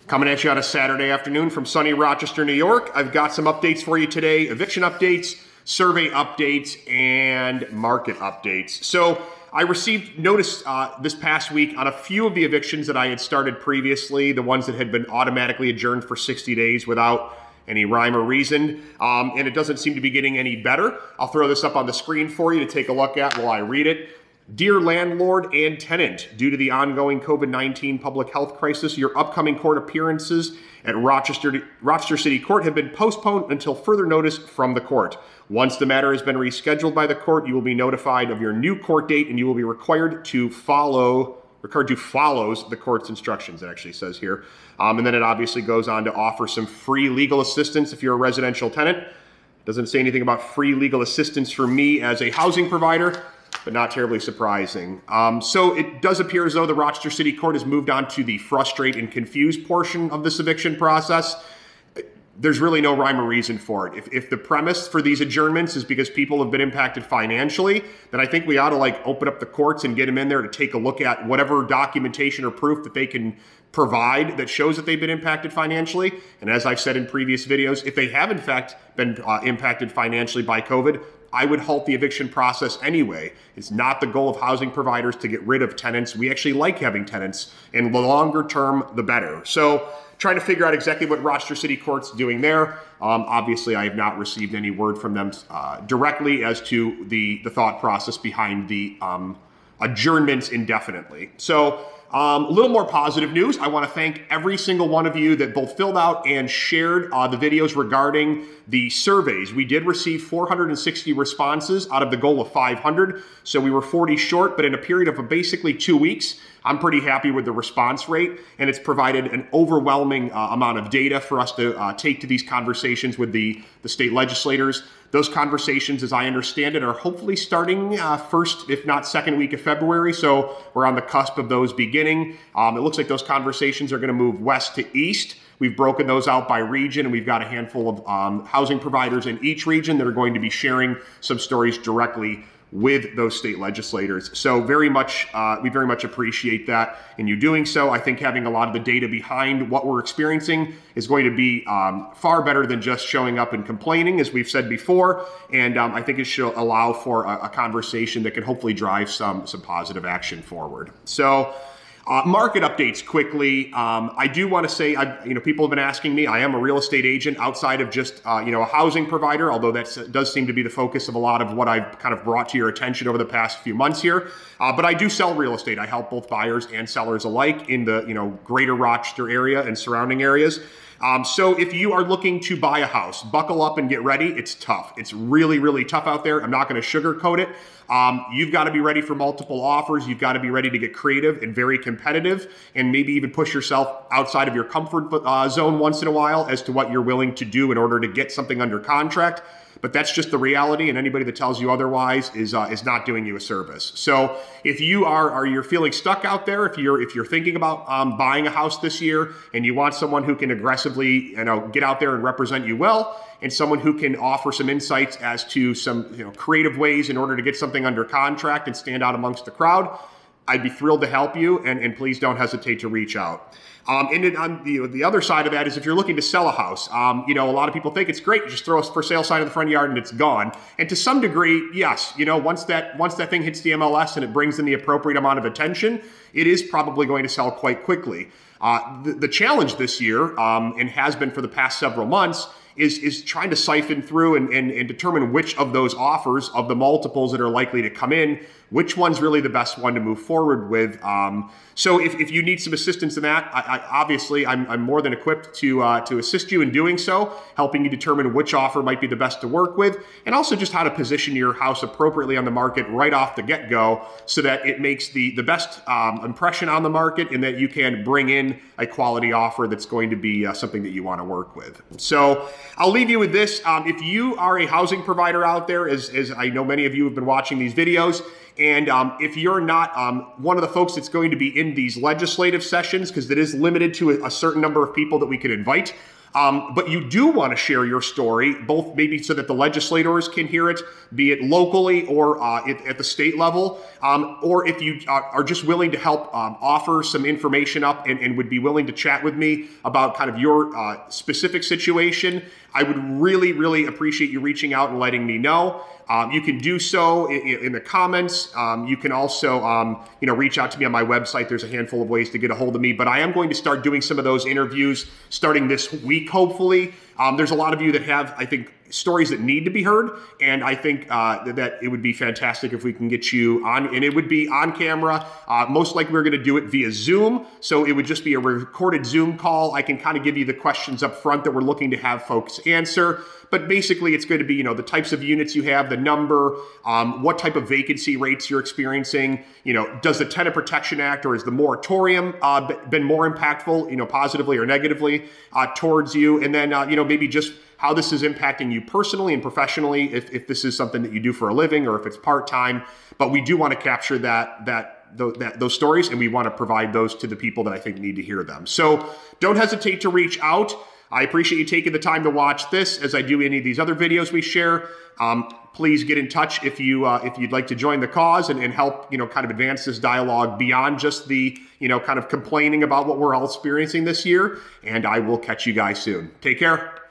Coming at you on a Saturday afternoon from sunny Rochester, New York. I've got some updates for you today, eviction updates, survey updates, and market updates. So I received notice this past week on a few of the evictions that I had started previously, the ones that had been automatically adjourned for 60 days without any rhyme or reason, and it doesn't seem to be getting any better. I'll throw this up on the screen for you to take a look at while I read it. Dear landlord and tenant, due to the ongoing COVID-19 public health crisis, your upcoming court appearances at Rochester City Court have been postponed until further notice from the court. Once the matter has been rescheduled by the court, you will be notified of your new court date and you will be required to follow the court's instructions, it actually says here. And then it obviously goes on to offer some free legal assistance if you're a residential tenant. Doesn't say anything about free legal assistance for me as a housing provider, but not terribly surprising. So it does appear as though the Rochester City Court has moved on to the frustrate and confuse portion of this eviction process. There's really no rhyme or reason for it. If the premise for these adjournments is because people have been impacted financially, then I think we ought to open up the courts and get them in there to take a look at whatever documentation or proof that they can provide that shows that they've been impacted financially. And as I've said in previous videos, if they have in fact been impacted financially by COVID, I would halt the eviction process anyway. It's not the goal of housing providers to get rid of tenants. We actually like having tenants, and the longer term, the better. So trying to figure out exactly what Rochester City Court's doing there. Obviously, I have not received any word from them directly as to the thought process behind the adjournments indefinitely. So a little more positive news. I want to thank every single one of you that both filled out and shared the videos regarding the surveys. We did receive 460 responses out of the goal of 500, so we were 40 short, but in a period of basically 2 weeks, I'm pretty happy with the response rate, and it's provided an overwhelming amount of data for us to take to these conversations with the state legislators. Those conversations, as I understand it, are hopefully starting first, if not second week of February, so we're on the cusp of those beginning. It looks like those conversations are going to move west to east. We've broken those out by region, and we've got a handful of housing providers in each region that are going to be sharing some stories directly with those state legislators. So we very much appreciate that in you doing so. I think having a lot of the data behind what we're experiencing is going to be far better than just showing up and complaining, as we've said before. And I think it should allow for a conversation that can hopefully drive some positive action forward. So market updates quickly. I do want to say, people have been asking me, I am a real estate agent outside of just, a housing provider, although that does seem to be the focus of a lot of what I've kind of brought to your attention over the past few months here. But I do sell real estate. I help both buyers and sellers alike in the, greater Rochester area and surrounding areas. So if you are looking to buy a house, buckle up and get ready. It's tough. It's really, really tough out there. I'm not going to sugarcoat it. You've got to be ready for multiple offers. You've got to be ready to get creative and very competitive, and maybe even push yourself outside of your comfort zone once in a while as to what you're willing to do in order to get something under contract. But that's just the reality, and anybody that tells you otherwise is not doing you a service. So if you're feeling stuck out there, if you're thinking about buying a house this year and you want someone who can aggressively get out there and represent you well, and someone who can offer some insights as to some creative ways in order to get something under contract and stand out amongst the crowd, I'd be thrilled to help you, and please don't hesitate to reach out. And then on the other side of that is if you're looking to sell a house, a lot of people think it's great, you just throw a for sale sign in the front yard and it's gone. And to some degree, yes, once that thing hits the MLS and it brings in the appropriate amount of attention, it is probably going to sell quite quickly. The challenge this year, and has been for the past several months, is trying to siphon through and determine which of those offers, of the multiples that are likely to come in, which one's really the best one to move forward with. So if you need some assistance in that, obviously I'm more than equipped to assist you in doing so, helping you determine which offer might be the best to work with, and also just how to position your house appropriately on the market right off the get-go so that it makes the best impression on the market and that you can bring in a quality offer that's going to be something that you want to work with. So I'll leave you with this. If you are a housing provider out there, as I know many of you have been watching these videos, and if you're not one of the folks that's going to be in these legislative sessions, because it is limited to a certain number of people that we can invite, But you do want to share your story, both maybe so that the legislators can hear it, be it locally or at the state level, or if you are just willing to help offer some information up and would be willing to chat with me about kind of your specific situation, I would really, really appreciate you reaching out and letting me know. You can do so in the comments. You can also, reach out to me on my website. There's a handful of ways to get a hold of me, but I am going to start doing some of those interviews starting this week, hopefully. There's a lot of you that have, I think, stories that need to be heard, and I think that it would be fantastic if we can get you on, and it would be on camera. Most likely we're going to do it via Zoom, so it would just be a recorded Zoom call. I can kind of give you the questions up front that we're looking to have folks answer, but basically it's going to be, the types of units you have, the number, what type of vacancy rates you're experiencing, does the Tenant Protection Act or is the moratorium been more impactful, positively or negatively towards you, and then, maybe just how this is impacting you personally and professionally, if this is something that you do for a living or if it's part-time. But we do want to capture those stories, and we want to provide those to the people that I think need to hear them. So don't hesitate to reach out. I appreciate you taking the time to watch this as I do any of these other videos we share. Please get in touch if you'd like to join the cause and help, kind of advance this dialogue beyond just the, kind of complaining about what we're all experiencing this year. And I will catch you guys soon. Take care.